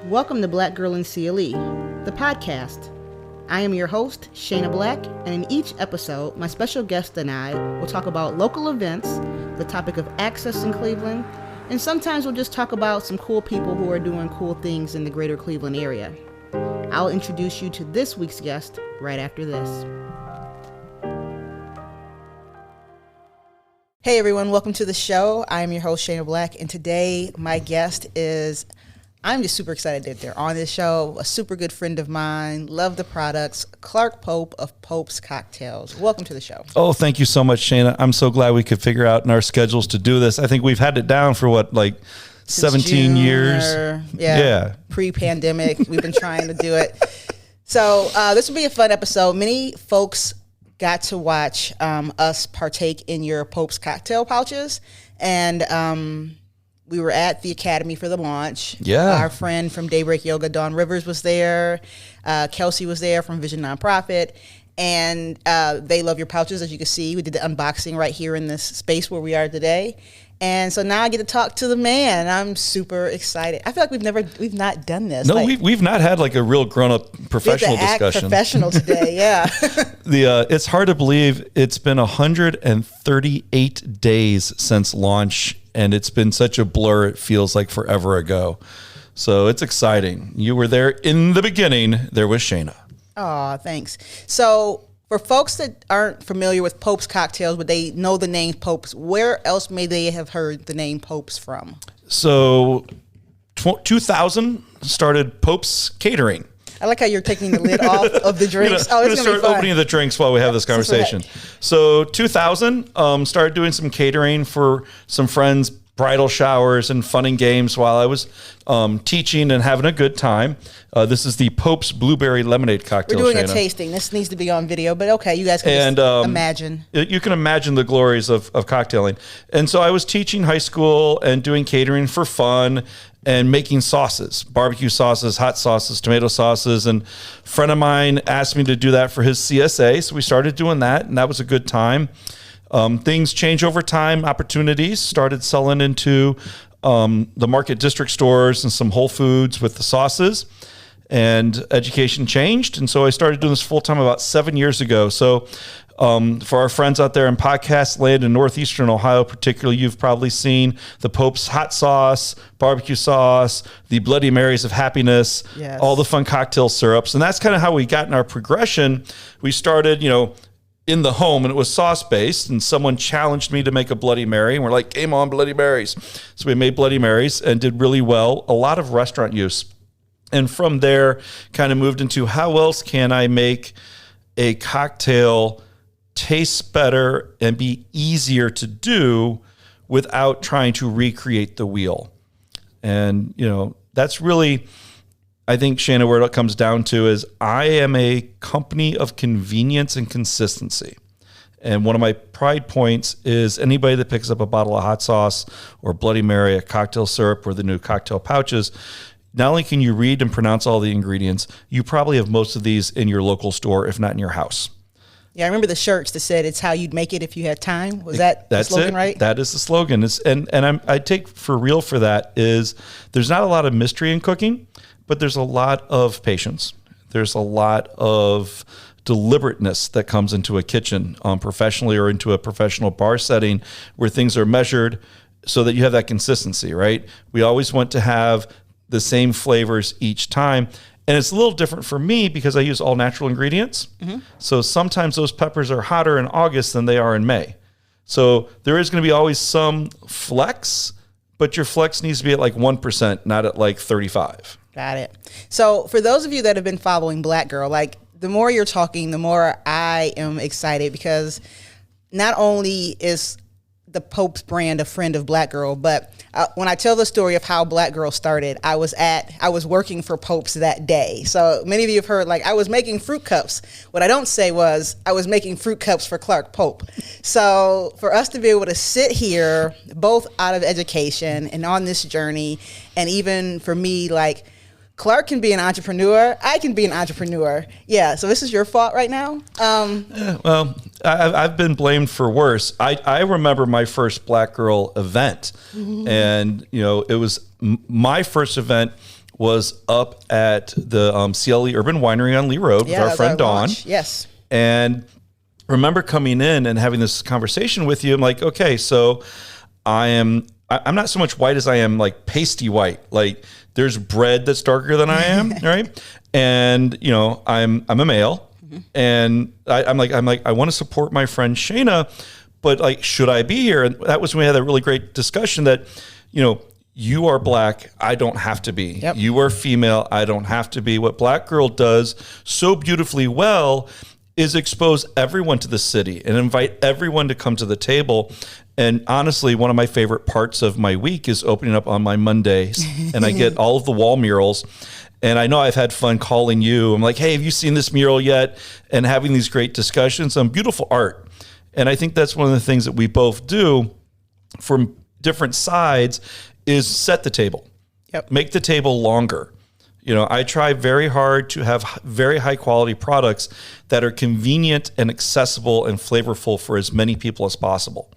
Welcome to Black Girl in CLE, the podcast. I am your host, Shana Black, and in each episode, my special guest and I will talk about local events, the topic of access in Cleveland, and sometimes we'll just talk about some cool people who are doing cool things in the greater Cleveland area. I'll introduce you to this week's guest right after this. Hey everyone, welcome to the show. I'm your host, Shana Black, and today my guest is, I'm just super excited that they're on this show, a super good friend of mine, love the products, Clark Pope of Pope's Cocktails. Welcome to the show. Oh, thank you so much, Shana. I'm so glad we could figure out in our schedules to do this. I think we've had it down for since 17 years. Yeah. Pre-pandemic, we've been trying to do it. So this will be a fun episode. Many folks got to watch us partake in your Pope's cocktail pouches, and we were at the Academy for the launch. Yeah. Our friend from Daybreak Yoga, Dawn Rivers, was there. Kelsey was there from Vision Nonprofit. And they love your pouches, as you can see. We did the unboxing right here in this space where we are today. And so now I get to talk to the man. I'm super excited. I feel like we've not done this. No, we've not had like a real grown-up professional discussion. Professional today, yeah. It's hard to believe it's been 138 days since launch, and it's been such a blur. It feels like forever ago. So it's exciting. You were there in the beginning. There was Shana. Oh, thanks. So for folks that aren't familiar with Pope's Cocktails, but they know the name Pope's, where else may they have heard the name Pope's from? So 2000 started Pope's Catering. I like how you're taking the lid off of the drinks. I'm going to start opening the drinks while we have this conversation. So 2000, started doing some catering for some friends, bridal showers and fun and games while I was teaching and having a good time. This is the Pope's Blueberry Lemonade Cocktail. We're doing Shana. A tasting. This needs to be on video, but okay, you guys can imagine. You can imagine the glories of cocktailing. And so I was teaching high school and doing catering for fun and making sauces, barbecue sauces, hot sauces, tomato sauces. And a friend of mine asked me to do that for his CSA. So we started doing that, and that was a good time. Things change over time. Opportunities started selling into the Market District stores and some Whole Foods with the sauces, and education changed. And so I started doing this full time about 7 years ago. So for our friends out there in podcast land in Northeastern Ohio, particularly, you've probably seen the Pope's hot sauce, barbecue sauce, the Bloody Marys of happiness, yes, all the fun cocktail syrups. And that's kind of how we got in our progression. We started, in the home, and it was sauce-based, and someone challenged me to make a Bloody Mary, and we're like, game on, Bloody Marys. So we made Bloody Marys and did really well, a lot of restaurant use. And from there, kind of moved into how else can I make a cocktail taste better and be easier to do without trying to recreate the wheel. And, that's really, I think, Shana, where it comes down to is I am a company of convenience and consistency. And one of my pride points is anybody that picks up a bottle of hot sauce or Bloody Mary, a cocktail syrup, or the new cocktail pouches, not only can you read and pronounce all the ingredients, you probably have most of these in your local store, if not in your house. Yeah, I remember the shirts that said it's how you'd make it if you had time. Was that the slogan, right? That is the slogan. I take for real for that is there's not a lot of mystery in cooking, but there's a lot of patience. There's a lot of deliberateness that comes into a kitchen professionally or into a professional bar setting where things are measured so that you have that consistency, right? We always want to have the same flavors each time. And it's a little different for me because I use all natural ingredients. Mm-hmm. So sometimes those peppers are hotter in August than they are in May. So there is going to be always some flex, but your flex needs to be at like 1%, not at like 35. Got it. So for those of you that have been following Black Girl, the more you're talking, the more I am excited because not only is the Pope's brand a friend of Black Girl, but when I tell the story of how Black Girl started, I was working for Pope's that day. So many of you have heard, I was making fruit cups. What I don't say was I was making fruit cups for Clark Pope. So for us to be able to sit here, both out of education and on this journey, and even for me, Clark can be an entrepreneur. I can be an entrepreneur. Yeah. So this is your fault right now. Well, I've been blamed for worse. I remember my first Black Girl event, mm-hmm. and it was my first event was up at the CLE Urban Winery on Lee Road with our friend Dawn. Yes. And remember coming in and having this conversation with you. I'm like, okay, so I'm not so much white as I am like pasty white. Like there's bread that's darker than I am, right? And you know, I'm a male, and I'm like, I want to support my friend Shana, but like, should I be here? And that was when we had that really great discussion that, you know, you are black, I don't have to be. Yep. You are female, I don't have to be. What Black Girl does so beautifully well is expose everyone to the city and invite everyone to come to the table. And honestly, one of my favorite parts of my week is opening up on my Mondays and I get all of the wall murals. And I know I've had fun calling you. I'm like, hey, have you seen this mural yet? And having these great discussions on beautiful art. And I think that's one of the things that we both do from different sides is set the table. Yep. Make the table longer. You know, I try very hard to have very high quality products that are convenient and accessible and flavorful for as many people as possible.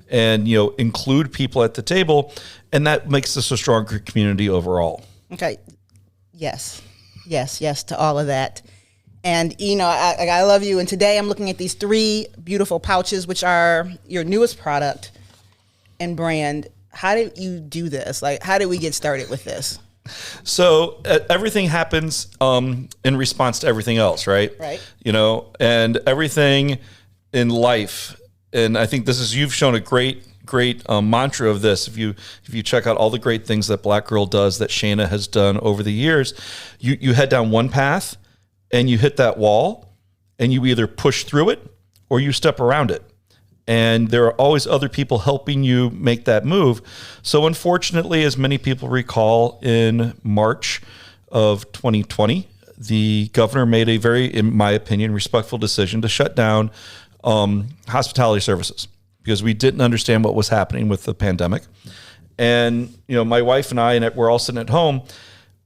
And, you know, include people at the table, and that makes us a stronger community overall. Okay. Yes to all of that. And, you know, I love you. And today I'm looking at these 3 beautiful pouches, which are your newest product and brand. How did you do this? Like, how did we get started with this? So everything happens in response to everything else, right? Right. You know, and everything in life. And I think you've shown a great mantra of this. If you check out all the great things that Black Girl does, that Shana has done over the years, you head down one path and you hit that wall and you either push through it or you step around it. And there are always other people helping you make that move. So unfortunately, as many people recall, in March of 2020, the governor made a very, in my opinion, respectful decision to shut down hospitality services because we didn't understand what was happening with the pandemic. And, you know, my wife and I, we're all sitting at home.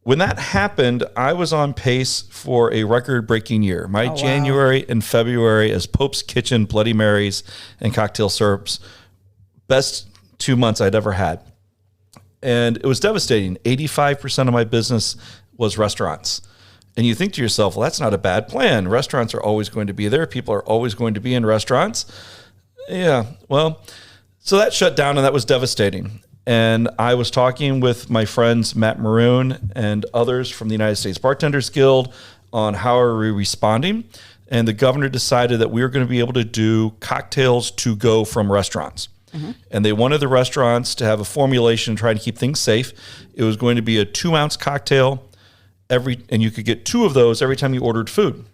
When that happened, I was on pace for a record-breaking year. My January and February as Pope's Kitchen, Bloody Marys, and cocktail syrups, best 2 months I'd ever had. And it was devastating. 85% of my business was restaurants. And you think to yourself, well, that's not a bad plan. Restaurants are always going to be there. People are always going to be in restaurants. Yeah, well, so that shut down, and that was devastating. And I was talking with my friends Matt Maroon and others from the United States Bartenders Guild on how are we responding. And the governor decided that we were going to be able to do cocktails to go from restaurants. Mm-hmm. And they wanted the restaurants to have a formulation trying to keep things safe. It was going to be a 2-ounce cocktail and you could get 2 of those every time you ordered food.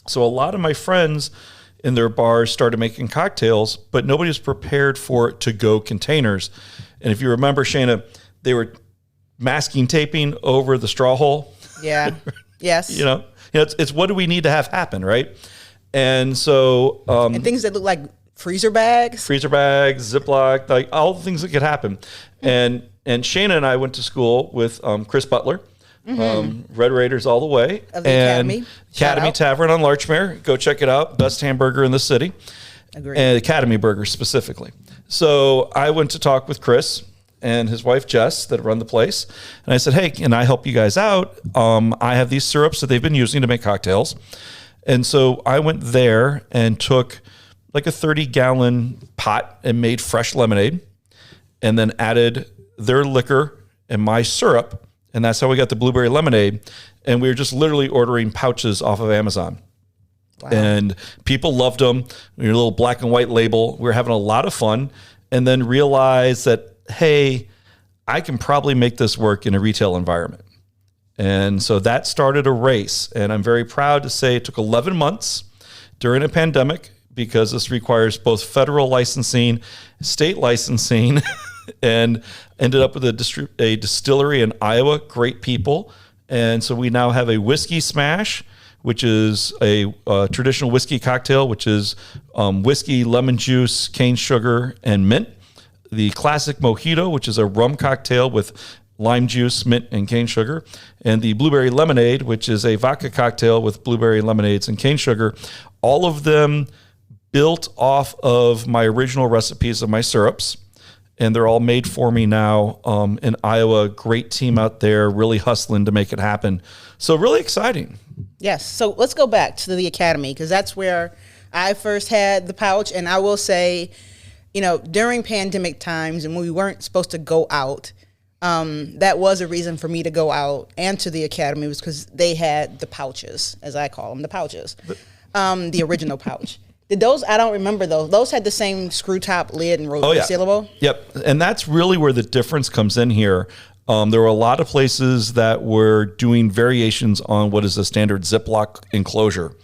So a lot of my friends in their bars started making cocktails, but nobody was prepared for to-go containers. And if you remember, Shana, they were masking taping over the straw hole. Yeah. Yes. You know, it's what do we need to have happen, right? And so and things that look like freezer bags, Ziploc, like all the things that could happen. And Shana and I went to school with Chris Butler, Red Raiders all the way, of the Academy. Academy Tavern on Larchmere. Go check it out. Best hamburger in the city. Agreed. And Academy Burger specifically. So I went to talk with Chris and his wife Jess that run the place, and I said, "Hey, can I help you guys out? I have these syrups that they've been using to make cocktails." And so I went there and took like a 30-gallon pot and made fresh lemonade, and then added their liquor and my syrup, and that's how we got the blueberry lemonade. And we were just literally ordering pouches off of Amazon. Wow. And people loved them. Your little black and white label. We were having a lot of fun, and then realized that, hey, I can probably make this work in a retail environment. And so that started a race. And I'm very proud to say it took 11 months during a pandemic, because this requires both federal licensing, state licensing, and ended up with a distillery in Iowa. Great people. And so we now have a whiskey smash, which is a traditional whiskey cocktail, which is whiskey, lemon juice, cane sugar, and mint. The classic mojito, which is a rum cocktail with lime juice, mint, and cane sugar. And the blueberry lemonade, which is a vodka cocktail with blueberry lemonades and cane sugar. All of them built off of my original recipes of my syrups. and they're all made for me now in Iowa. Great team out there, really hustling to make it happen. So really exciting. Yes. So let's go back to the academy, because that's where I first had the pouch. And I will say, you know, during pandemic times and when we weren't supposed to go out, that was a reason for me to go out and to the academy, was because they had the pouches, as I call them, the pouches, the original pouch. Did those? I don't remember those. Those had the same screw top lid and resealable. Yep, and that's really where the difference comes in here. There were a lot of places that were doing variations on what is a standard Ziploc enclosure.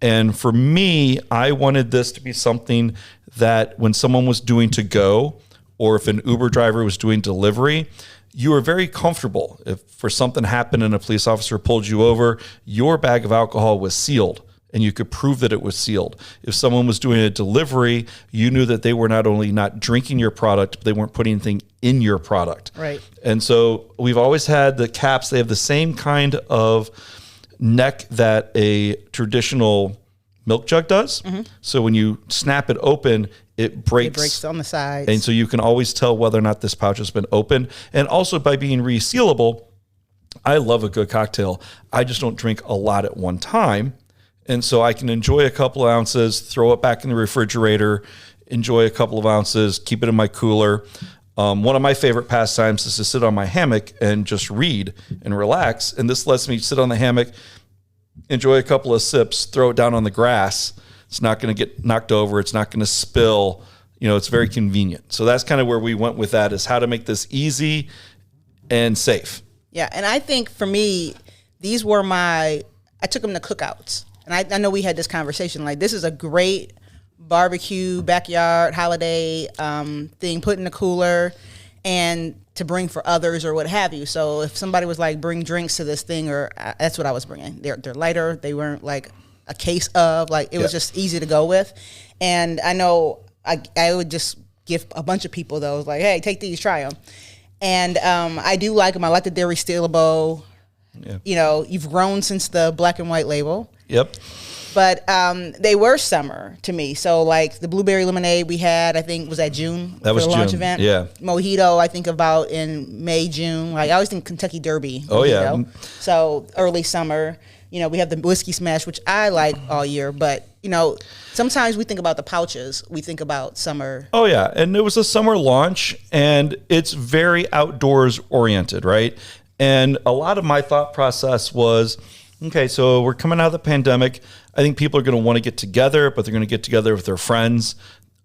And for me, I wanted this to be something that when someone was doing to go, or if an Uber driver was doing delivery, you were very comfortable. If for something happened and a police officer pulled you over, your bag of alcohol was sealed and you could prove that it was sealed. If someone was doing a delivery, you knew that they were not only not drinking your product, but they weren't putting anything in your product. Right. And so we've always had the caps. They have the same kind of neck that a traditional milk jug does. Mm-hmm. So when you snap it open, it breaks on the sides. And so you can always tell whether or not this pouch has been opened. And also by being resealable, I love a good cocktail. I just don't drink a lot at one time. And so I can enjoy a couple of ounces, throw it back in the refrigerator, enjoy a couple of ounces, keep it in my cooler. One of my favorite pastimes is to sit on my hammock and just read and relax. And this lets me sit on the hammock, enjoy a couple of sips, throw it down on the grass. It's not going to get knocked over. It's not going to spill. You know, it's very convenient. So that's kind of where we went with that, is how to make this easy and safe. Yeah, and I think for me, these were I took them to cookouts. And I know we had this conversation, like, this is a great barbecue, backyard, holiday thing, put in the cooler and to bring for others or what have you. So if somebody was like, bring drinks to this thing, or that's what I was bringing. They're lighter. They weren't like a case of, like, it was just easy to go with. And I know I would just give a bunch of people those, like, hey, take these, try them. And I do like them. I like that they're resealable. Yeah. You know, you've grown since the black and white label. Yep. But they were summer to me. So like the blueberry lemonade we had, I think, was that June? That was the June. Launch event. Yeah. Mojito, I think about in May, June. Like I always think Kentucky Derby. Oh mojito. yeah. So early summer. You know, we have the whiskey smash, which I like all year. But you know, sometimes we think about the pouches. We think about summer. Oh yeah, and it was a summer launch, and it's very outdoors oriented, right? And a lot of my thought process was, okay, so we're coming out of the pandemic. I think people are going to want to get together, but they're going to get together with their friends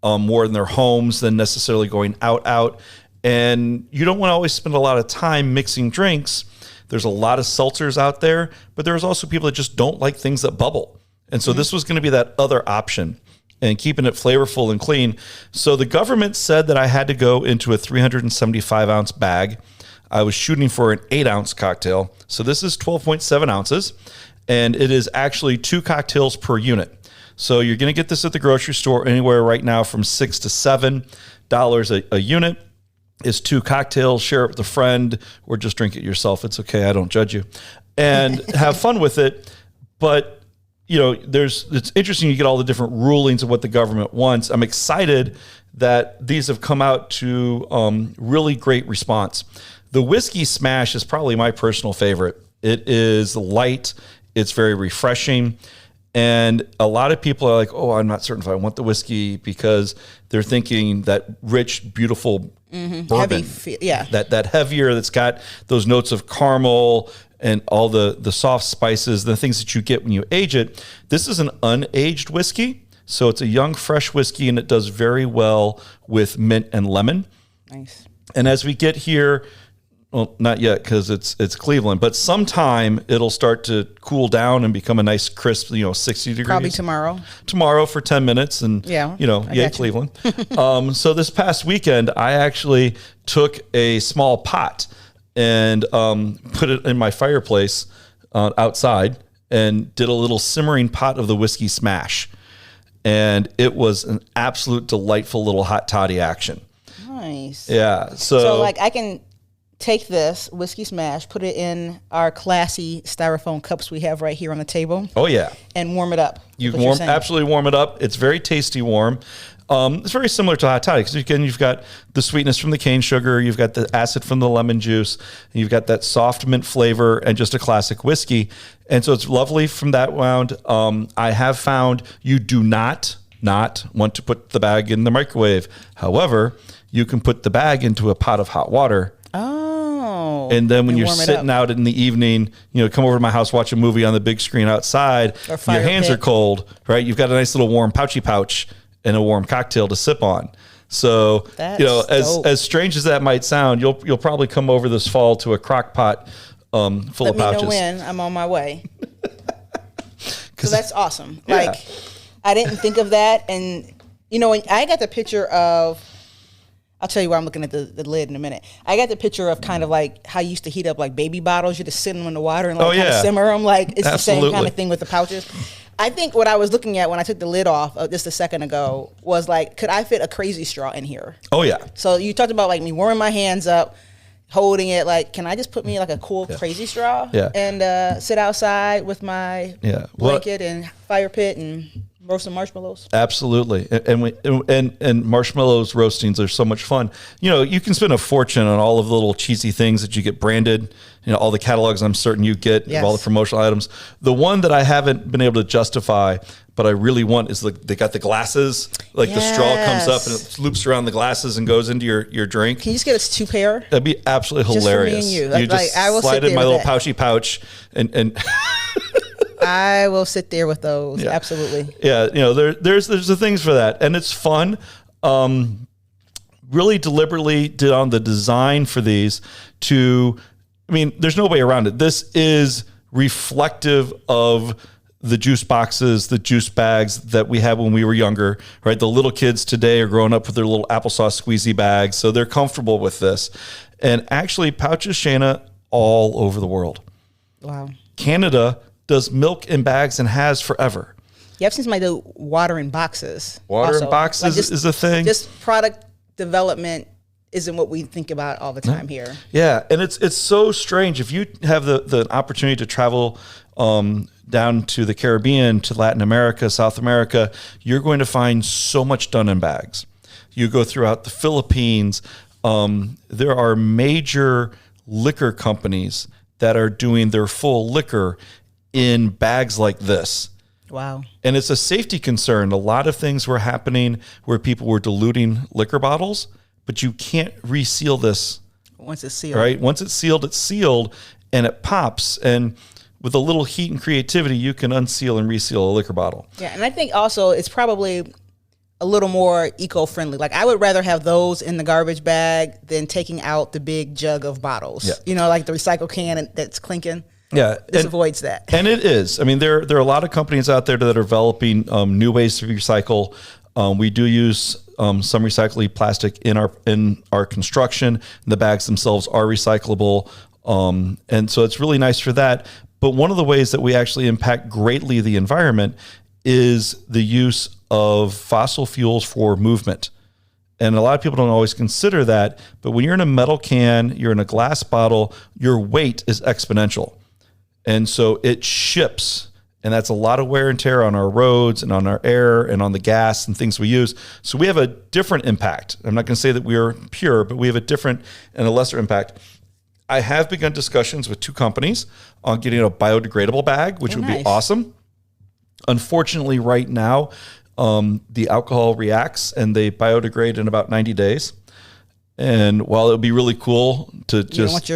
more in their homes than necessarily going out. And you don't want to always spend a lot of time mixing drinks. There's a lot of seltzers out there, but there's also people that just don't like things that bubble. And so this was going to be that other option and keeping it flavorful and clean. So the government said that I had to go into a 375-ounce bag. I was shooting for an 8-ounce cocktail. So this is 12.7 ounces, and it is actually 2 cocktails per unit. So you're going to get this at the grocery store anywhere right now from $6 to $7 a unit. Is 2 cocktails, share it with a friend, or just drink it yourself. It's okay. I don't judge you. And have fun with it. But, you know, it's interesting you get all the different rulings of what the government wants. I'm excited that these have come out to really great response. The whiskey smash is probably my personal favorite. It is light. It's very refreshing. And a lot of people are like, oh, I'm not certain if I want the whiskey, because they're thinking that rich, beautiful bourbon, that heavier, that's got those notes of caramel and all the soft spices, the things that you get when you age it. This is an unaged whiskey. So it's a young, fresh whiskey, and it does very well with mint and lemon. Nice. And as we get here, well, not yet because it's Cleveland, but sometime it'll start to cool down and become a nice crisp, 60 degrees. Probably tomorrow. Tomorrow for 10 minutes, and yay Cleveland. So this past weekend, I actually took a small pot and put it in my fireplace outside and did a little simmering pot of the whiskey smash, and it was an absolute delightful little hot toddy action. Nice. Yeah. So like I can take this whiskey smash, put it in our classy styrofoam cups we have right here on the table. Oh yeah, and warm it up. You absolutely warm it up. It's very tasty warm. It's very similar to hot toddy because again, you've got the sweetness from the cane sugar, you've got the acid from the lemon juice, and you've got that soft mint flavor and just a classic whiskey. And so it's lovely from that round. I have found you do not want to put the bag in the microwave. However, you can put the bag into a pot of hot water. Oh. And then when you're sitting out in the evening, come over to my house, watch a movie on the big screen outside, your hands are cold, right? You've got a nice little warm pouch and a warm cocktail to sip on. So, as strange as that might sound, you'll probably come over this fall to a crock pot full of pouches. Let me know when. I'm on my way. So that's awesome. Yeah. I didn't think of that. And, when I got the picture of, I'll tell you why I'm looking at the lid in a minute. I got the picture of kind of like how you used to heat up like baby bottles. You just sit them in the water and kind of simmer them. It's the same kind of thing with the pouches. I think what I was looking at when I took the lid off just a second ago was could I fit a crazy straw in here? Oh yeah. So you talked about me warming my hands up, holding it. Can I just put me a cool crazy straw? Yeah. And sit outside with my blanket and fire pit and roast some marshmallows. Absolutely, and marshmallows roastings are so much fun. You can spend a fortune on all of the little cheesy things that you get branded. All the catalogs I'm certain you get of all the promotional items. The one that I haven't been able to justify, but I really want is they got the glasses. The straw comes up and it loops around the glasses and goes into your drink. Can you just get us 2 pair? That'd be absolutely hilarious. Just for me and you. You just I will slide in my little pouchy pouch and. I will sit there with those. Yeah. Absolutely. Yeah. There's the things for that. And it's fun. Really deliberately did on the design for these there's no way around it. This is reflective of the juice boxes, the juice bags that we had when we were younger, right? The little kids today are growing up with their little applesauce squeezy bags. So they're comfortable with this. And actually pouches, Shana, all over the world. Wow. Canada does milk in bags and has forever. Yeah, I've seen somebody do water in boxes. Water in boxes is a thing. Just product development isn't what we think about all the time here. Yeah, and it's so strange. If you have the opportunity to travel down to the Caribbean, to Latin America, South America, you're going to find so much done in bags. You go throughout the Philippines, there are major liquor companies that are doing their full liquor in bags like this. Wow. And it's a safety concern. A lot of things were happening where people were diluting liquor bottles, but you can't reseal this. Once it's sealed. Right? Once it's sealed and it pops. And with a little heat and creativity, you can unseal and reseal a liquor bottle. Yeah, and I think also it's probably a little more eco-friendly. I would rather have those in the garbage bag than taking out the big jug of bottles. Yeah. The recycle can that's clinking. Yeah, this avoids that. And it is. There are a lot of companies out there that are developing new ways to recycle. We do use some recyclable plastic in our construction. The bags themselves are recyclable, and so it's really nice for that. But one of the ways that we actually impact greatly the environment is the use of fossil fuels for movement. And a lot of people don't always consider that. But when you're in a metal can, you're in a glass bottle, your weight is exponential. And so it ships, and that's a lot of wear and tear on our roads and on our air and on the gas and things we use. So we have a different impact. I'm not going to say that we are pure, but we have a different and a lesser impact. I have begun discussions with 2 companies on getting a biodegradable bag, which would be awesome. Unfortunately, right now, the alcohol reacts and they biodegrade in about 90 days. And while it would be really cool to just,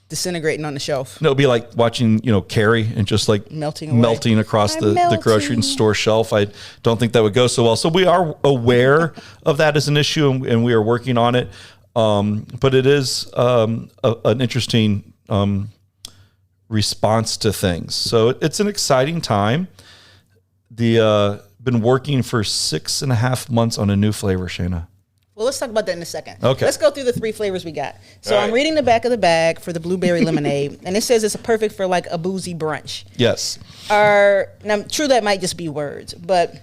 disintegrating on the shelf. No, it'd be like watching, Carrie and just melting across the grocery store shelf. I don't think that would go so well. So we are aware of that as an issue and we are working on it. But it is an interesting response to things. So it's an exciting time. Been working for 6.5 months on a new flavor, Shana. Well, let's talk about that in a second. Okay. Let's go through the 3 flavors we got. So I'm reading the back of the bag for the blueberry lemonade, and it says it's perfect for a boozy brunch. Yes. Now, true, that might just be words, but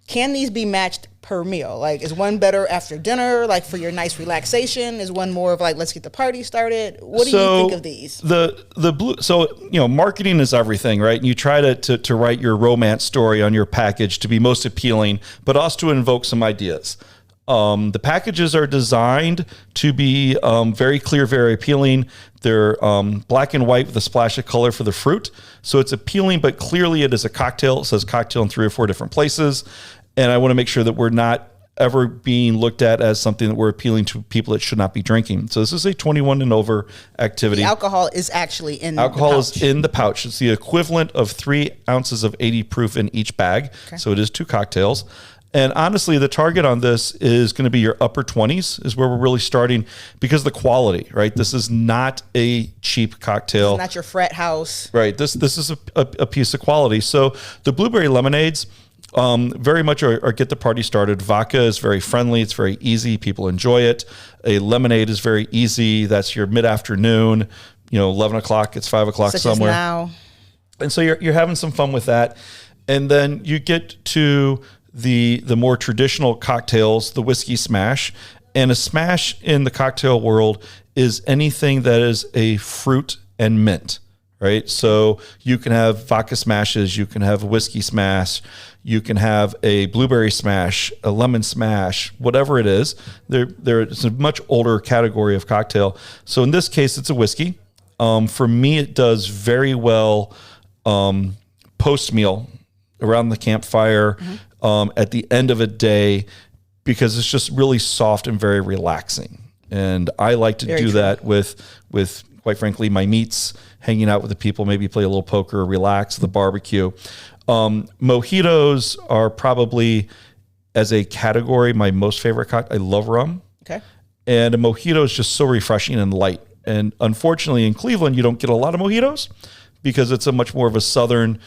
can these be matched per meal? Like, is one better after dinner, like for your nice relaxation? Is one more of like, let's get the party started? What do you think of these? Marketing is everything, right? And you try to write your romance story on your package to be most appealing, but also to invoke some ideas. The packages are designed to be very clear, very appealing. They're black and white with a splash of color for the fruit. So it's appealing, but clearly it is a cocktail. It says cocktail in 3 or 4 different places. And I want to make sure that we're not ever being looked at as something that we're appealing to people that should not be drinking. So this is a 21 and over activity. The alcohol is actually in the pouch. Alcohol is in the pouch. It's the equivalent of 3 ounces of 80 proof in each bag. Okay. So it is 2 cocktails. And honestly, the target on this is going to be your upper 20s is where we're really starting because of the quality, right? This is not a cheap cocktail. It's not your frat house. Right. This is a piece of quality. So the blueberry lemonades very much are get the party started. Vodka is very friendly. It's very easy. People enjoy it. A lemonade is very easy. That's your mid-afternoon, 11 o'clock. It's 5 o'clock somewhere. As now. And so you're having some fun with that. And then you get to the more traditional cocktails, the whiskey smash. And a smash in the cocktail world is anything that is a fruit and mint, right? So you can have vodka smashes, you can have a whiskey smash, you can have a blueberry smash, a lemon smash, whatever it is. It's a much older category of cocktail. So in this case, it's a whiskey. For me, it does very well post-meal around the campfire, at the end of a day, because it's just really soft and very relaxing. And I like to do that with quite frankly, my meats, hanging out with the people, maybe play a little poker, relax, the barbecue. Mojitos are probably, as a category, my most favorite cocktail. I love rum. Okay. And a mojito is just so refreshing and light. And unfortunately, in Cleveland, you don't get a lot of mojitos because it's a much more of a southern,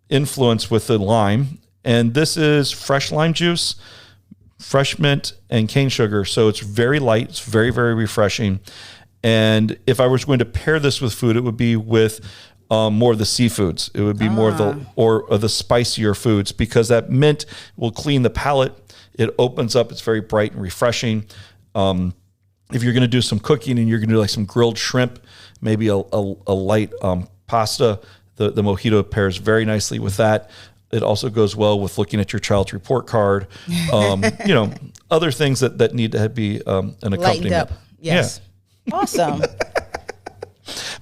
influence with the lime. And this is fresh lime juice, fresh mint, and cane sugar. So it's very light. It's very, very refreshing. And if I was going to pair this with food, it would be with more of the seafoods. It would be more of the spicier foods because that mint will clean the palate. It opens up. It's very bright and refreshing. If you're going to do some cooking and you're going to do like some grilled shrimp, maybe a light pasta, the mojito pairs very nicely with that. It also goes well with looking at your child's report card. Other things that need to be an accompaniment. Lightened up. Yes. Yeah. Awesome.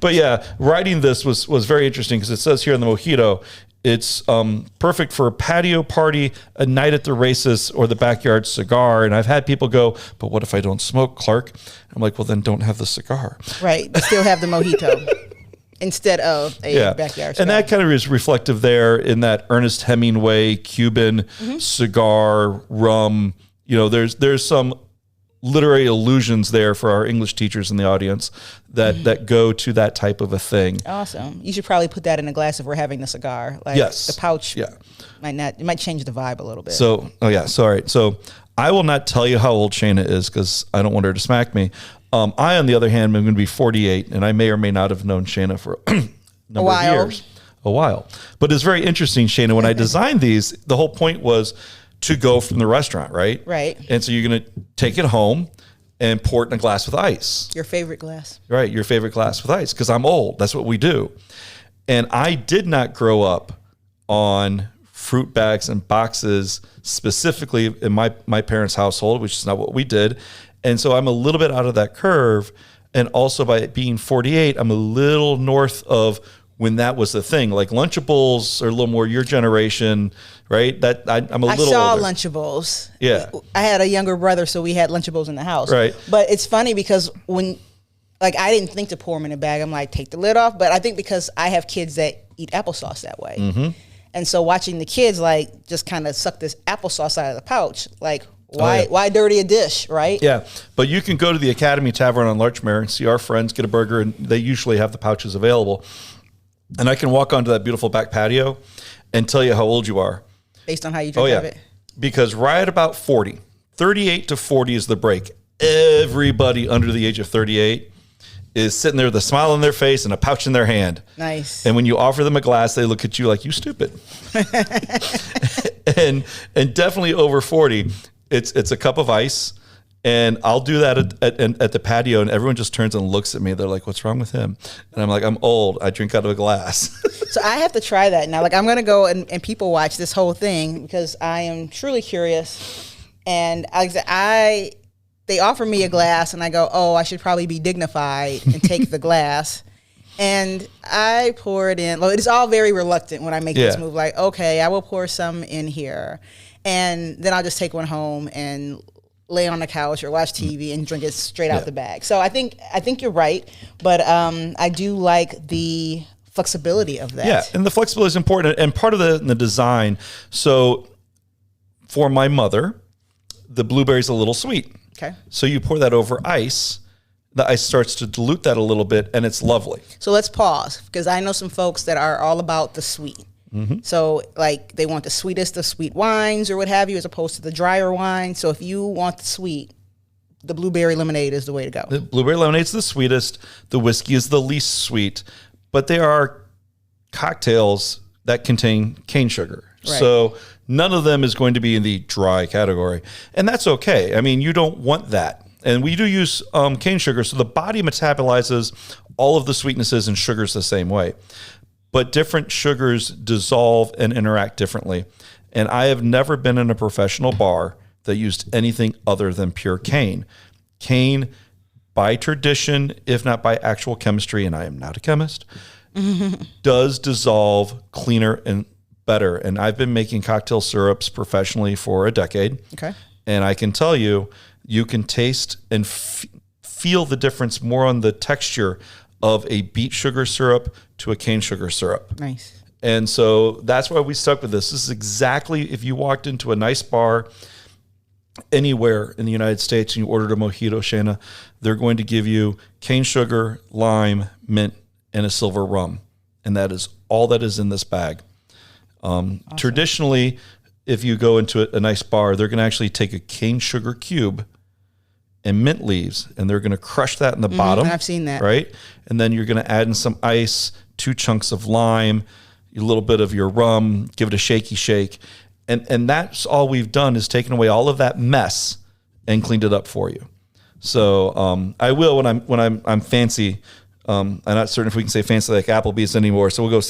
But yeah, writing this was very interesting because it says here in the mojito, it's perfect for a patio party, a night at the races, or the backyard cigar. And I've had people go, but what if I don't smoke, Clark? I'm like, well, then don't have the cigar. Right. You still have the mojito instead of a backyard cigar. And that kind of is reflective there in that Ernest Hemingway, Cuban cigar, rum. There's some literary allusions there for our English teachers in the audience that go to that type of a thing. Awesome. You should probably put that in a glass if we're having the cigar. Like yes. The pouch it might change the vibe a little bit. So, all right. So I will not tell you how old Shana is because I don't want her to smack me. I, on the other hand, am going to be 48, and I may or may not have known Shana for a number of years. A while. But it's very interesting, Shana, when I designed these, the whole point was to go from the restaurant, right? Right. And so you're going to take it home and pour it in a glass with ice. Your favorite glass. Right, your favorite glass with ice, because I'm old. That's what we do. And I did not grow up on fruit bags and boxes, specifically in my parents' household, which is not what we did. And so I'm a little bit out of that curve. And also by being 48, I'm a little north of when that was the thing. Like Lunchables are a little more your generation, right? I'm a little saw older. Lunchables. Yeah. I had a younger brother, so we had Lunchables in the house. Right. But it's funny because I didn't think to pour them in a bag. I'm like, take the lid off. But I think because I have kids that eat applesauce that way. Mm-hmm. And so watching the kids just kind of suck this applesauce out of the pouch, why dirty a dish, right? Yeah, but you can go to the Academy Tavern on Larchmere and see our friends, get a burger, and they usually have the pouches available. And I can walk onto that beautiful back patio and tell you how old you are. Based on how you drink out of it? Because right at about 40, 38 to 40 is the break. Everybody under the age of 38 is sitting there with a smile on their face and a pouch in their hand. Nice. And when you offer them a glass, they look at you like, you stupid. and definitely over 40, it's a cup of ice. And I'll do that at the patio, and everyone just turns and looks at me. They're like, what's wrong with him? And I'm like, I'm old. I drink out of a glass. So I have to try that now. Like, I'm going to go and people watch this whole thing because I am truly curious. And they offer me a glass, and I go, oh, I should probably be dignified and take the glass. And I pour it in. Well, it's all very reluctant when I make this move. Like, okay, I will pour some in here. And then I'll just take one home and lay on the couch or watch TV and drink it straight out the bag. So I think you're right, but I do like the flexibility of that. Yeah, and the flexibility is important, and part of the design. So for my mother, the blueberry's a little sweet. Okay. So you pour that over ice. The ice starts to dilute that a little bit, and it's lovely. So let's pause, because I know some folks that are all about the sweet. Mm-hmm. So, like, they want the sweetest of sweet wines or what have you, as opposed to the drier wine. So if you want the sweet, the blueberry lemonade is the way to go. The blueberry lemonade's the sweetest. The whiskey is the least sweet. But there are cocktails that contain cane sugar. Right. So none of them is going to be in the dry category. And that's okay. I mean, you don't want that. And we do use cane sugar, so the body metabolizes all of the sweetnesses and sugars the same way. But different sugars dissolve and interact differently. And I have never been in a professional bar that used anything other than pure cane. Cane, by tradition, if not by actual chemistry, and I am not a chemist, does dissolve cleaner and better. And I've been making cocktail syrups professionally for a decade. Okay. And I can tell you, you can taste and feel the difference more on the texture of a beet sugar syrup to a cane sugar syrup. Nice. And so that's why we stuck with this. This is exactly, if you walked into a nice bar anywhere in the United States and you ordered a mojito, Shana, they're going to give you cane sugar, lime, mint, and a silver rum. And that is all that is in this bag. Awesome. Traditionally, if you go into a nice bar, they're going to actually take a cane sugar cube and mint leaves, and they're going to crush that in the bottom. I've seen that. Right? And then you're going to add in some ice, 2 chunks of lime, a little bit of your rum, give it a shaky shake. And that's all we've done is taken away all of that mess and cleaned it up for you. So I will when I'm fancy. I'm not certain if we can say fancy like Applebee's anymore. So we'll go,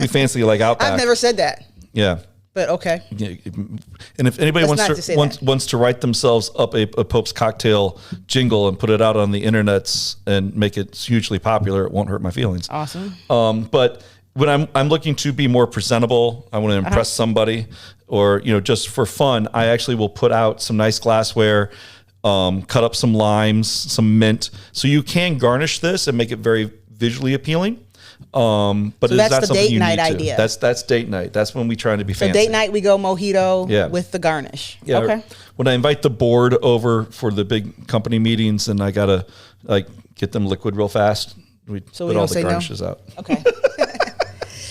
we fancy like Outback. I've never said that. Yeah. But okay. And if anybody wants to write themselves up a Pope's cocktail jingle and put it out on the internets and make it hugely popular, it won't hurt my feelings. Awesome. But when I'm looking to be more presentable, I want to impress somebody, or just for fun, I actually will put out some nice glassware, cut up some limes, some mint, so you can garnish this and make it very visually appealing. But so that's the date night idea. That's date night. That's when we try to be fancy. So date night, we go mojito with the garnish. Yeah. Okay. When I invite the board over for the big company meetings, and I gotta get them liquid real fast, we put all the garnishes out. Okay.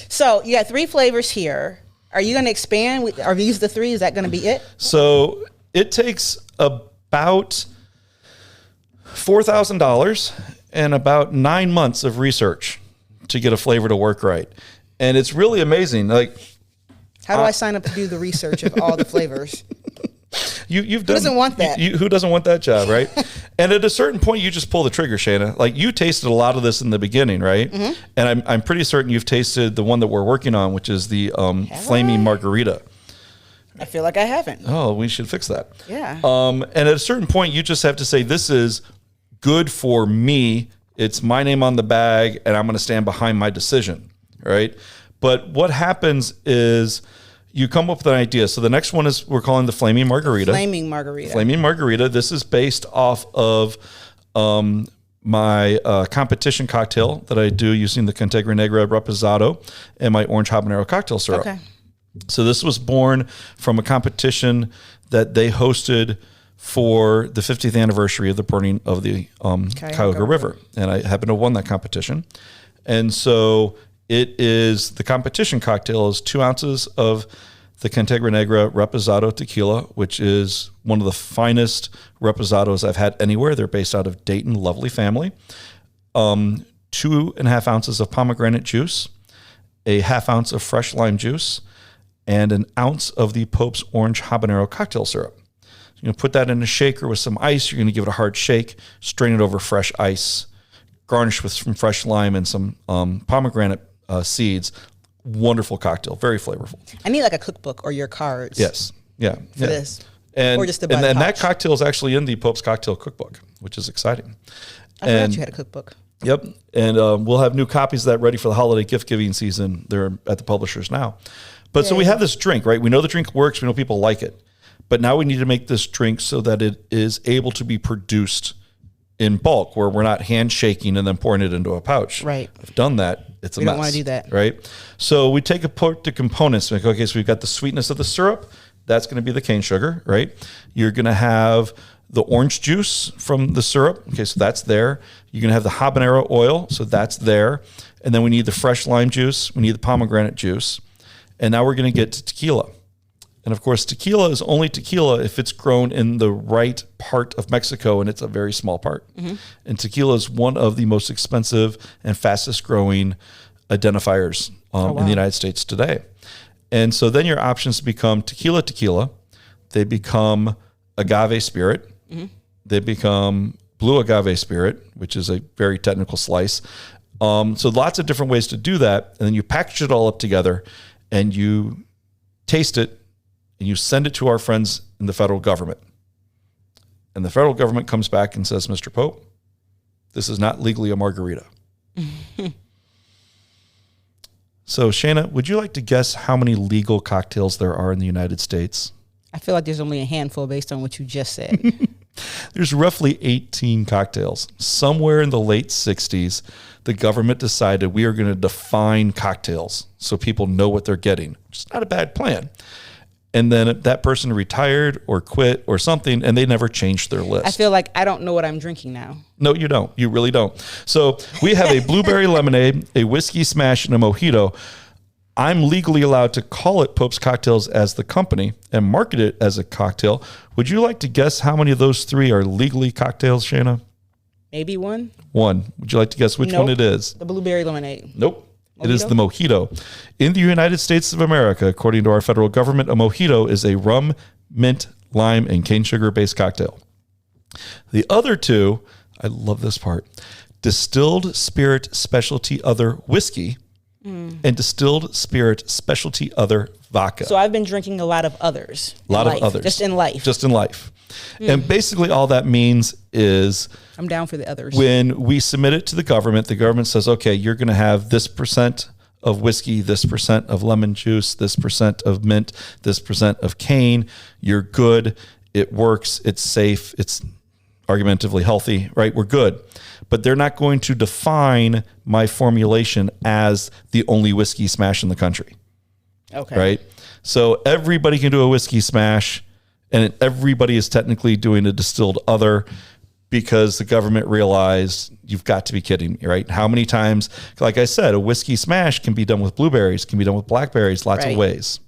So you got 3 flavors here. Are you going to expand? Are these the 3? Is that going to be it? So it takes about $4,000 and about 9 months of research to get a flavor to work right. And it's really amazing. Like, how do I sign up to do the research of all the flavors? Who doesn't want that? Who doesn't want that job, right? And at a certain point, you just pull the trigger, Shana. Like, you tasted a lot of this in the beginning, right? Mm-hmm. And I'm pretty certain you've tasted the one that we're working on, which is the flaming margarita. I feel like I haven't. Oh, we should fix that. Yeah. And at a certain point, you just have to say, this is good for me. It's my name on the bag, and I'm going to stand behind my decision, right? But what happens is you come up with an idea. So the next one is we're calling the Flaming Margarita. Flaming Margarita. Flaming Margarita. This is based off of my competition cocktail that I do using the Cantegra Negra Reposado and my orange habanero cocktail syrup. Okay. So this was born from a competition that they hosted for the 50th anniversary of the burning of the Cuyahoga River. And I happen to have won that competition. And so the competition cocktail is 2 ounces of the Cantegra Negra Reposado tequila, which is one of the finest reposados I've had anywhere. They're based out of Dayton, lovely family. 2.5 ounces of pomegranate juice, a half ounce of fresh lime juice, and an ounce of the Pope's Orange Habanero cocktail syrup. You're going to put that in a shaker with some ice. You're going to give it a hard shake, strain it over fresh ice, garnish with some fresh lime and some pomegranate seeds. Wonderful cocktail, very flavorful. I need like a cookbook or your cards. Yes, yeah, for this, and or just to and that cocktail is actually in the Pope's Cocktail Cookbook, which is exciting. I forgot you had a cookbook. Yep, and we'll have new copies of that ready for the holiday gift giving season. They're at the publishers now. But so we have this drink, right? We know the drink works. We know people like it. But now we need to make this drink so that it is able to be produced in bulk, where we're not handshaking and then pouring it into a pouch. Right. I've done that. It's a mess. We don't want to do that. Right? So we take apart the components. Like, okay, so we've got the sweetness of the syrup. That's going to be the cane sugar, right? You're going to have the orange juice from the syrup. Okay, so that's there. You're going to have the habanero oil. So that's there. And then we need the fresh lime juice. We need the pomegranate juice. And now we're going to get to tequila. And of course, tequila is only tequila if it's grown in the right part of Mexico, and it's a very small part. Mm-hmm. And tequila is one of the most expensive and fastest growing identifiers in the United States today. And so then your options become tequila. They become agave spirit. Mm-hmm. They become blue agave spirit, which is a very technical slice. So lots of different ways to do that. And then you package it all up together and you taste it and you send it to our friends in the federal government. And the federal government comes back and says, Mr. Pope, this is not legally a margarita. So, Shana, would you like to guess how many legal cocktails there are in the United States? I feel like there's only a handful based on what you just said. There's roughly 18 cocktails. Somewhere in the late 60s, the government decided we are going to define cocktails so people know what they're getting, which is not a bad plan. And then that person retired or quit or something, and they never changed their list. I feel like I don't know what I'm drinking now. No, you don't. You really don't. So we have a blueberry lemonade, a whiskey smash, and a mojito. I'm legally allowed to call it Pope's Cocktails as the company and market it as a cocktail. Would you like to guess how many of those three are legally cocktails, Shana? Maybe one. One. Would you like to guess which one it is? The blueberry lemonade. Nope. It is the mojito. In the United States of America, according to our federal government, a mojito is a rum, mint, lime, and cane sugar-based cocktail. The other two, I love this part, distilled spirit specialty other whiskey and distilled spirit specialty other vodka. So I've been drinking a lot of others. A lot of others. Just in life. Just in life. And basically all that means is I'm down for the others. When we submit it to the government says, okay, you're going to have this percent of whiskey, this percent of lemon juice, this percent of mint, this percent of cane. You're good. It works. It's safe. It's argumentatively healthy, right? We're good. But they're not going to define my formulation as the only whiskey smash in the country. Okay. Right? So everybody can do a whiskey smash, and everybody is technically doing a distilled other because the government realized you've got to be kidding me, right? How many times, like I said, a whiskey smash can be done with blueberries, can be done with blackberries, lots of ways.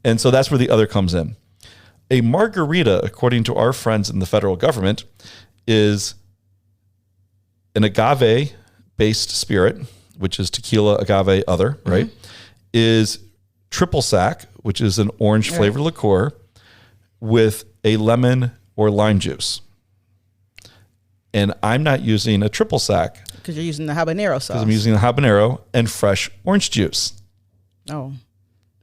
And so that's where the other comes in. A margarita, according to our friends in the federal government, is an agave-based spirit, which is tequila, agave, other, right? Is triple sack, which is an orange flavored liqueur with a lemon or lime juice. And I'm not using a triple sack. Because you're using the habanero sauce. Because I'm using the habanero and fresh orange juice. Oh.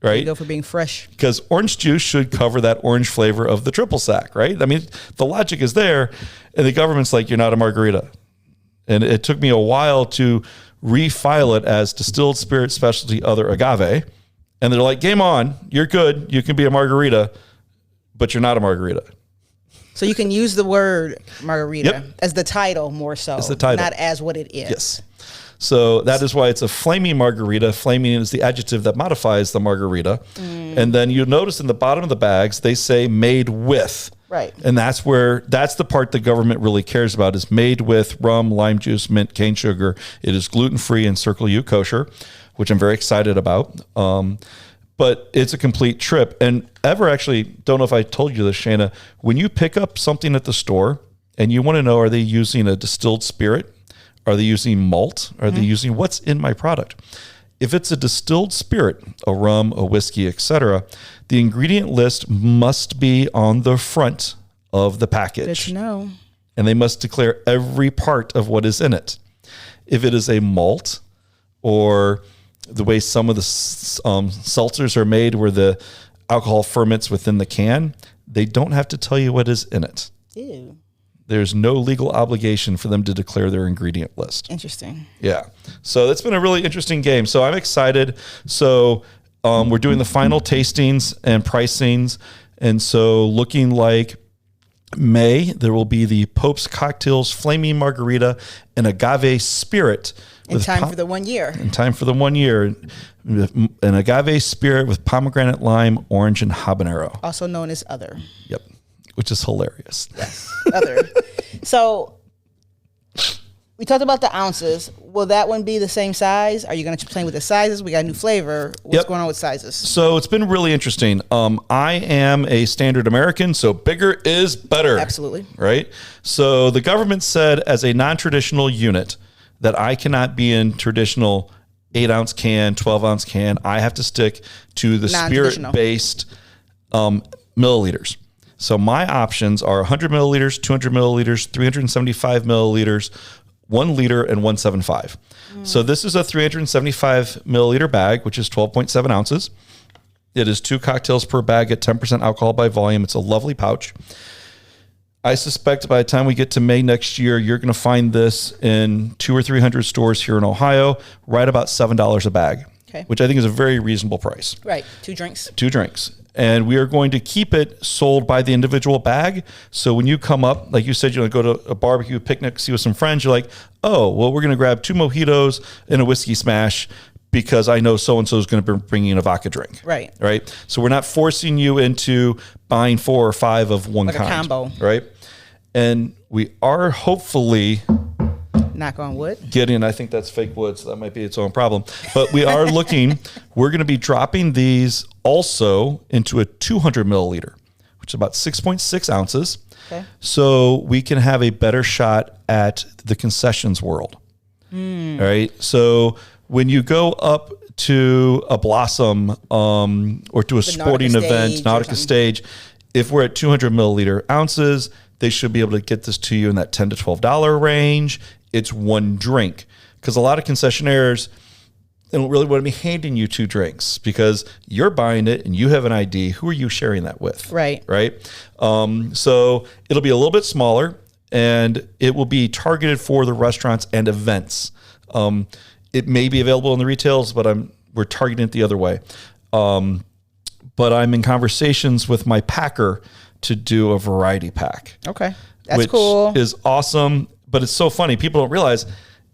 Right? You go for being fresh. Because orange juice should cover that orange flavor of the triple sack, right? I mean, the logic is there. And the government's like, you're not a margarita. And it took me a while to refile it as distilled spirit specialty other agave. And they're like, game on. You're good. You can be a margarita, but you're not a margarita. So you can use the word margarita as the title more so, as the title, not as what it is. Yes. So that is why it's a flaming margarita. Flaming is the adjective that modifies the margarita. And then you'll notice in the bottom of the bags, they say made with. Right. And that's the part the government really cares about is made with rum, lime juice, mint, cane sugar. It is gluten-free and Circle U kosher, which I'm very excited about. But it's a complete trip. And actually, don't know if I told you this, Shana, when you pick up something at the store and you want to know, are they using a distilled spirit Are they using malt? Are they using what's in my product? If it's a distilled spirit, a rum, a whiskey, etc., the ingredient list must be on the front of the package. Good to know. And they must declare every part of what is in it. If it is a malt, or the way some of the seltzers are made where the alcohol ferments within the can, they don't have to tell you what is in it. Ew. There's no legal obligation for them to declare their ingredient list. Interesting. Yeah. So that's been a really interesting game. So I'm excited. So we're doing the final tastings and pricings. And so looking like May, there will be the Pope's Cocktails Flaming Margarita and Agave Spirit. In time for the 1 year. In time for the 1 year. An Agave Spirit with pomegranate, lime, orange, and habanero. Also known as other. Yep. Which is hilarious. Yes. Other. So we talked about the ounces. Will that one be the same size? Are you going to play with the sizes? We got a new flavor. What's going on with sizes? So it's been really interesting. I am a standard American, so bigger is better. Absolutely. Right? So the government said as a non-traditional unit that I cannot be in traditional 8-ounce can, 12-ounce can. I have to stick to the spirit-based milliliters. So my options are 100 milliliters, 200 milliliters, 375 milliliters, 1 liter, and 175. So this is a 375 milliliter bag, which is 12.7 ounces. It is 2 cocktails per bag at 10% alcohol by volume. It's a lovely pouch. I suspect by the time we get to May next year, you're going to find this in 200 or 300 stores here in Ohio, right about $7 a bag, which I think is a very reasonable price. Right. 2 drinks. 2 drinks. And we are going to keep it sold by the individual bag. So when you come up, like you said, you're going to go to a barbecue picnic, see with some friends, you're like, oh, well, we're going to grab 2 mojitos and a whiskey smash because I know so-and-so is going to be bringing a vodka drink. Right. Right. So we're not forcing you into buying 4 or 5 of one like kind. A combo. Right. And we are hopefully... knock on wood. I think that's fake wood, so that might be its own problem. But we are looking, we're going to be dropping these also into a 200 milliliter, which is about 6.6 ounces. Okay. So we can have a better shot at the concessions world. All right. So when you go up to a Blossom or to a sporting event, Nautica stage, if we're at 200 milliliter ounces, they should be able to get this to you in that $10 to $12 range. It's 1 drink, because a lot of concessionaires, they don't really want to be handing you 2 drinks because you're buying it and you have an ID. Who are you sharing that with? Right. Right. So it'll be a little bit smaller and it will be targeted for the restaurants and events. It may be available in the retails, but we're targeting it the other way. But I'm in conversations with my packer to do a variety pack. Okay. That's cool. Which is awesome. But it's so funny. People don't realize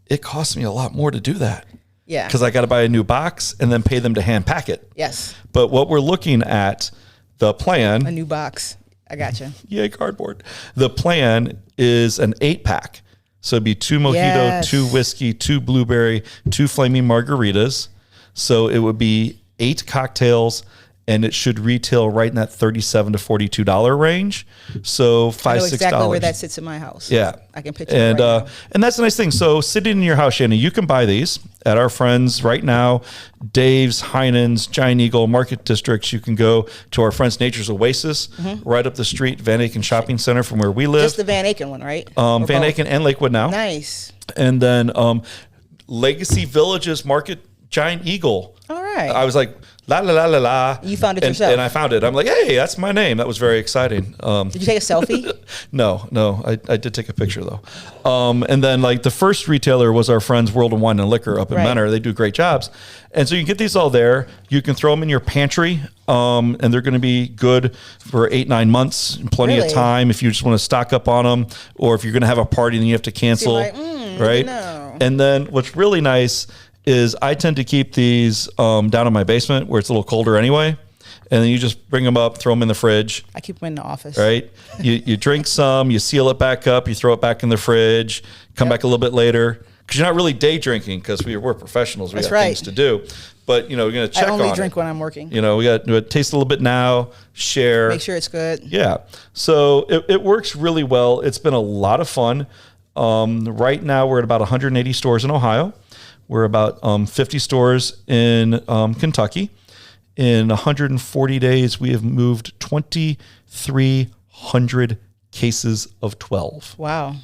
it costs me a lot more to do that. Yeah. Because I got to buy a new box and then pay them to hand pack it. Yes. But what we're looking at, the plan. A new box. I gotcha. Yay, cardboard. The plan is an 8-pack. So it'd be 2 mojito, 2 whiskey, 2 blueberry, 2 flaming margaritas. So it would be 8 cocktails. And it should retail right in that $37 to $42 range. So $5, $6. I know exactly where that sits in my house. Yeah, I can picture it right now. And that's the nice thing. So sitting in your house, Shana, you can buy these at our friends right now, Dave's, Heinen's, Giant Eagle, Market Districts. You can go to our friends Nature's Oasis, right up the street, Van Aken Shopping Center from where we live. Just the Van Aken one, right? Van Aken and Lakewood now. Nice. And then Legacy Villages Market, Giant Eagle. All right. I was like, la, la, la, la, la. You found it yourself. And I found it. I'm like, hey, that's my name. That was very exciting. Did you take a selfie? No. I did take a picture, though. And then, like, the first retailer was our friends World of Wine and Liquor up in Menor. They do great jobs. And so you can get these all there. You can throw them in your pantry, and they're going to be good for 8-9 months. Plenty of time if you just want to stock up on them, or if you're going to have a party and you have to cancel. Like, right? No. And then what's really nice is I tend to keep these down in my basement where it's a little colder anyway. And then you just bring them up, throw them in the fridge. I keep them in the office. Right? You drink some, you seal it back up, you throw it back in the fridge, come back a little bit later. Because you're not really day drinking because we're professionals. We got things to do. But, we're going to check on it. I only drink when I'm working. We got to taste a little bit now, share. Make sure it's good. Yeah. So it works really well. It's been a lot of fun. Right now, we're at about 180 stores in Ohio. We're about 50 stores in Kentucky. In 140 days, we have moved 2,300 cases of 12. Wow.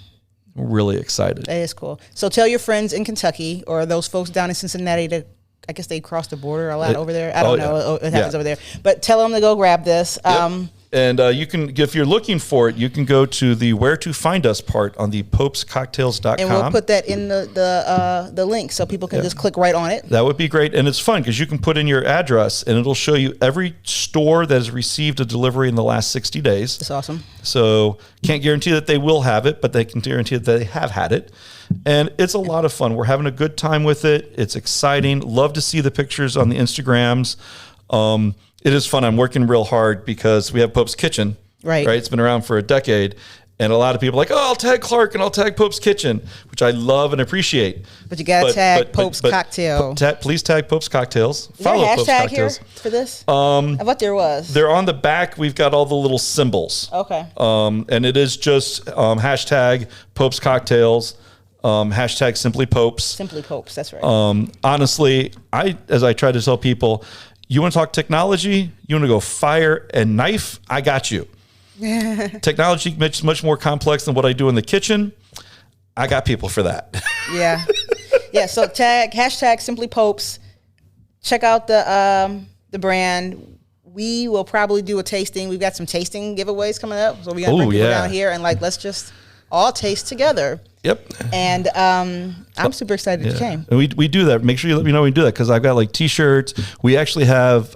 We're really excited. That is cool. So tell your friends in Kentucky or those folks down in Cincinnati to, I guess they cross the border a lot over there. I don't know what happens over there. But tell them to go grab this. Yep. And you can, if you're looking for it, you can go to the where to find us part on the popescocktails.com. And we'll put that in the link so people can just click right on it. That would be great. And it's fun because you can put in your address and it'll show you every store that has received a delivery in the last 60 days. That's awesome. So can't guarantee that they will have it, but they can guarantee that they have had it. And it's a lot of fun. We're having a good time with it. It's exciting. Love to see the pictures on the Instagrams. It is fun. I'm working real hard because we have Pope's Kitchen. Right. It's been around for a decade. And a lot of people are like, oh, I'll tag Clark and I'll tag Pope's Kitchen, which I love and appreciate. But you got to tag Pope's Cocktail. Please tag Pope's Cocktails. Is there a hashtag here for this? I thought there was. They're on the back. We've got all the little symbols. Okay. And it is just hashtag Pope's Cocktails. Hashtag Simply Popes. Simply Popes, that's right. Honestly, as I try to tell people, you want to talk technology? You want to go fire and knife? I got you. Technology is much more complex than what I do in the kitchen. I got people for that. Yeah. So hashtag Simply Popes. Check out the brand. We will probably do a tasting. We've got some tasting giveaways coming up. So we're going to bring people down here and let's just all taste together. Yep. And I'm super excited you came. And we do that. Make sure you let me know we do that because I've got like T-shirts. We actually have.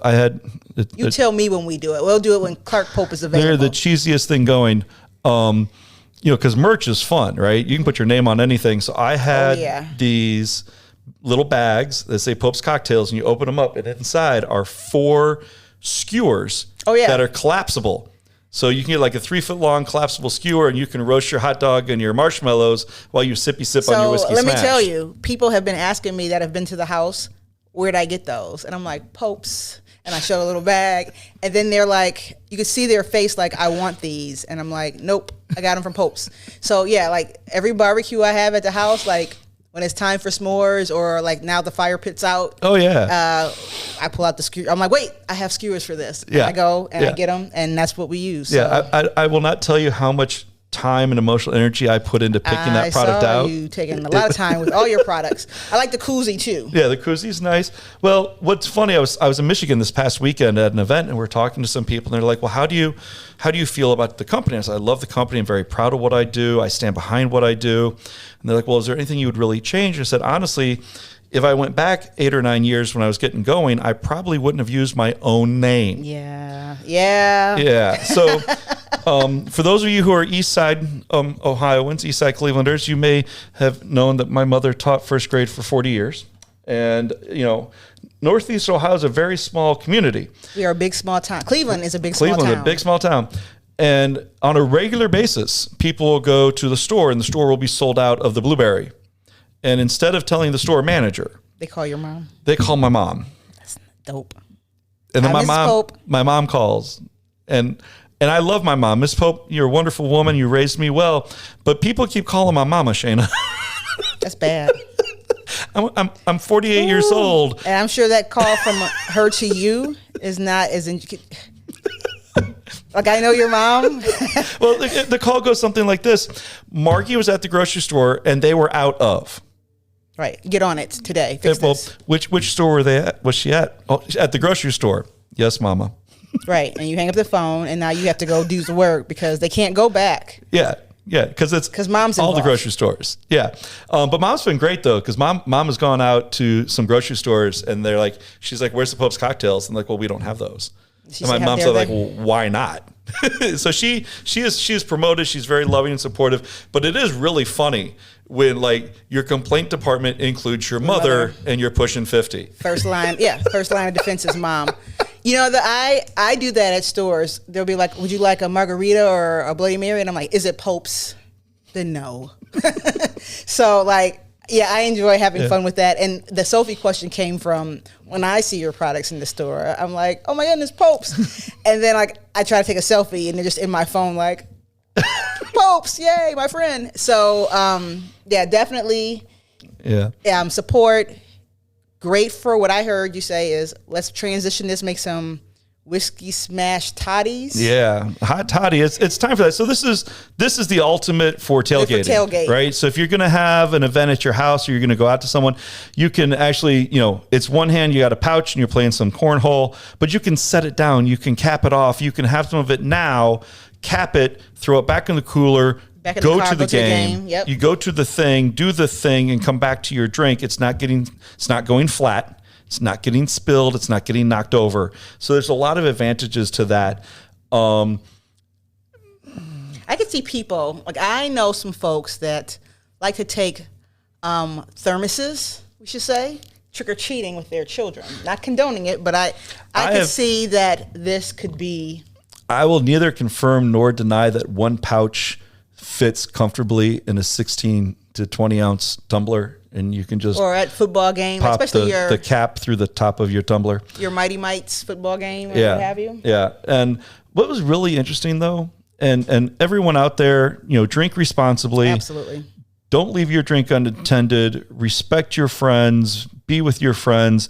You tell me when we do it. We'll do it when Clark Pope is available. They're the cheesiest thing going. Because merch is fun, right? You can put your name on anything. So I had these little bags that say Pope's Cocktails, and you open them up, and inside are 4 skewers that are collapsible. So you can get like a 3-foot-long collapsible skewer, and you can roast your hot dog and your marshmallows while you sip on your whiskey smash. Let me tell you, people have been asking me that have been to the house, where'd I get those? And I'm like, Pope's. And I showed a little bag. And then they're like, you could see their face like, I want these. And I'm like, nope, I got them from Pope's. So yeah, like every barbecue I have at the house, like when it's time for s'mores or like now the fire pit's out. Oh yeah. I pull out the skewer. I'm like, wait, I have skewers for this. Yeah. I go and I get them, and that's what we use. So. Yeah, I will not tell you how much time and emotional energy I put into picking that product out. You taking a lot of time with all your products. I like the koozie too. Yeah, the koozie's nice. Well, what's funny, I was in Michigan this past weekend at an event, and we're talking to some people, and they're like, well, how do you feel about the company? I said, I love the company. I'm very proud of what I do. I stand behind what I do. And they're like, well, is there anything you would really change? I said, honestly, if I went back 8 or 9 years when I was getting going, I probably wouldn't have used my own name. Yeah. So for those of you who are East Side Ohioans, East Side Clevelanders, you may have known that my mother taught first grade for 40 years. And, Northeast Ohio is a very small community. We are a big, small town. Cleveland is a big, small town. Cleveland is a big, small town. And on a regular basis, people will go to the store, and the store will be sold out of the blueberry. And instead of telling the store manager, they call your mom. They call my mom. That's dope. And then my mom calls, and I love my mom. Miss Pope, you're a wonderful woman. You raised me well, but people keep calling my mama Shana. That's bad. I'm 48 years old, and I'm sure that call from her to you is not as in. Like, I know your mom. Well, the call goes something like this: Margie was at the grocery store, and they were out of. Right. Get on it today. Fix this. Which store were they at? Was she at? Oh, at the grocery store. Yes, Mama. Right. And you hang up the phone, and now you have to go do the work because they can't go back. Yeah. Because mom's all involved. The grocery stores. Yeah. But mom's been great though, because mom has gone out to some grocery stores, and she's like, where's the Pope's Cocktails? And like, well, we don't have those. And my mom said, like, well, why not? So she is promoted. She's very loving and supportive. But it is really funny when like your complaint department includes your mother and you're pushing 50. First line of defense is mom. I do that at stores. They'll be like, would you like a margarita or a Bloody Mary? And I'm like, is it Pope's? Then no. So like, yeah, I enjoy having fun with that. And the Sophie question came from when I see your products in the store. I'm like, oh my goodness, Pope's. And then like I try to take a selfie, and they're just in my phone like, Popes, yay, my friend. So, yeah, definitely. Yeah. Support. Great for what I heard you say is let's transition this, make some whiskey smash toddies. Yeah, hot toddy. It's time for that. So this is the ultimate for tailgating, right? So if you're going to have an event at your house or you're going to go out to someone, you can actually, it's one hand, you got a pouch and you're playing some cornhole, but you can set it down, you can cap it off, you can have some of it now, cap it, throw it back in the cooler, go to the game. Yep. You go to the thing, do the thing, and come back to your drink. It's not going flat. It's not getting spilled. It's not getting knocked over. So there's a lot of advantages to that. I could see people, like I know some folks that like to take thermoses, we should say, trick-or-treating with their children. Not condoning it, but I could see that this could be. I will neither confirm nor deny that one pouch fits comfortably in a 16 to 20 ounce tumbler. And you can just or at football game, pop especially the cap through the top of your tumbler. Your Mighty Mites football game, or yeah, what have you. Yeah. And what was really interesting though, and everyone out there, drink responsibly. Absolutely. Don't leave your drink unattended. Respect your friends. Be with your friends.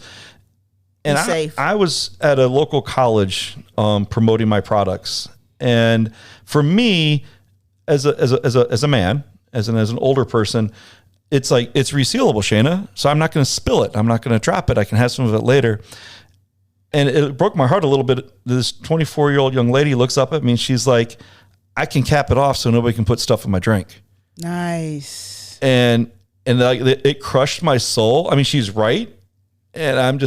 And be safe. I was at a local college promoting my products, and for me, as a man, as an older person. It's like, it's resealable, Shana. So I'm not going to spill it. I'm not going to drop it. I can have some of it later. And it broke my heart a little bit. This 24-year-old young lady looks up at me and she's like, I can cap it off so nobody can put stuff in my drink. Nice. And like it crushed my soul. I mean, she's right. And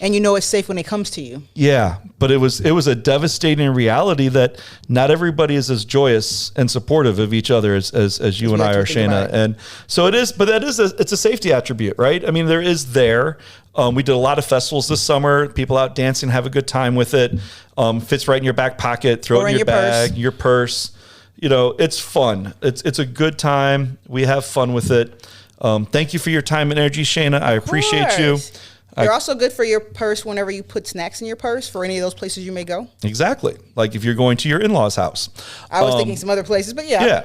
and it's safe when it comes to you. Yeah, but it was a devastating reality that not everybody is as joyous and supportive of each other as you and I are, Shana. And so it is, but it's a safety attribute, right? I mean, we did a lot of festivals this summer. People out dancing, have a good time with it. Fits right in your back pocket. Throw it in your bag, your purse. It's fun. It's a good time. We have fun with it. Thank you for your time and energy, Shana. I appreciate you. They're also good for your purse whenever you put snacks in your purse for any of those places you may go. Exactly. Like if you're going to your in-laws' house. I was thinking some other places, but yeah.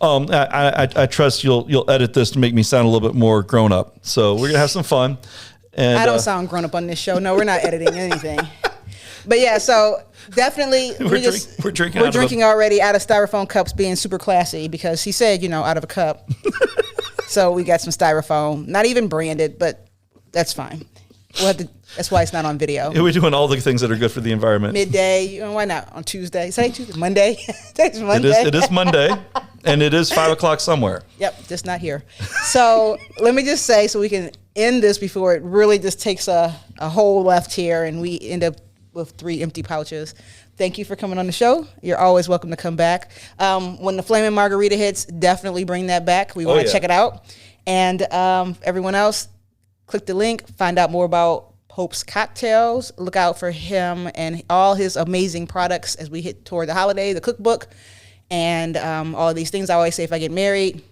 I trust you'll edit this to make me sound a little bit more grown up. So we're gonna have some fun. And I don't sound grown up on this show. No, we're not editing anything. But yeah, so definitely we're drinking already out of styrofoam cups, being super classy because he said out of a cup. So we got some styrofoam, not even branded, but. That's fine. That's why it's not on video. Yeah, we're doing all the things that are good for the environment. Midday, why not on Tuesday? Say Tuesday, Monday. Today's Monday. It is Monday, and it is 5:00 somewhere. Yep, just not here. So let me just say, so we can end this before it really just takes a whole left here, and we end up with 3 empty pouches. Thank you for coming on the show. You're always welcome to come back. When the Flamin' Margarita hits, definitely bring that back. We want to check it out. And everyone else. Click the link, find out more about Pope's Cocktails. Look out for him and all his amazing products as we hit toward the holiday, the cookbook, and all of these things. I always say if I get married,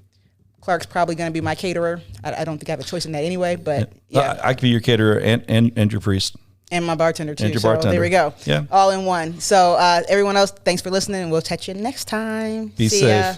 Clark's probably going to be my caterer. I don't think I have a choice in that anyway, but yeah. I could be your caterer and your priest. And my bartender too. And your bartender. So there we go. Yeah. All in one. So everyone else, thanks for listening, and we'll catch you next time. Be See safe. ya.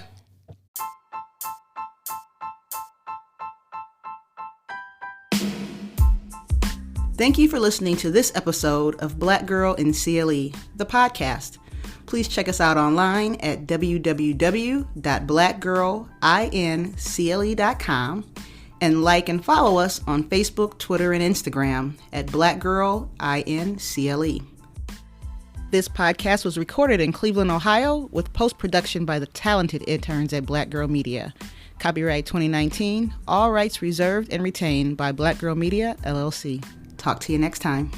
Thank you for listening to this episode of Black Girl in CLE, the podcast. Please check us out online at www.blackgirlincle.com and like and follow us on Facebook, Twitter, and Instagram at blackgirlincle. This podcast was recorded in Cleveland, Ohio, with post-production by the talented interns at Black Girl Media. Copyright 2019, all rights reserved and retained by Black Girl Media, LLC. Talk to you next time.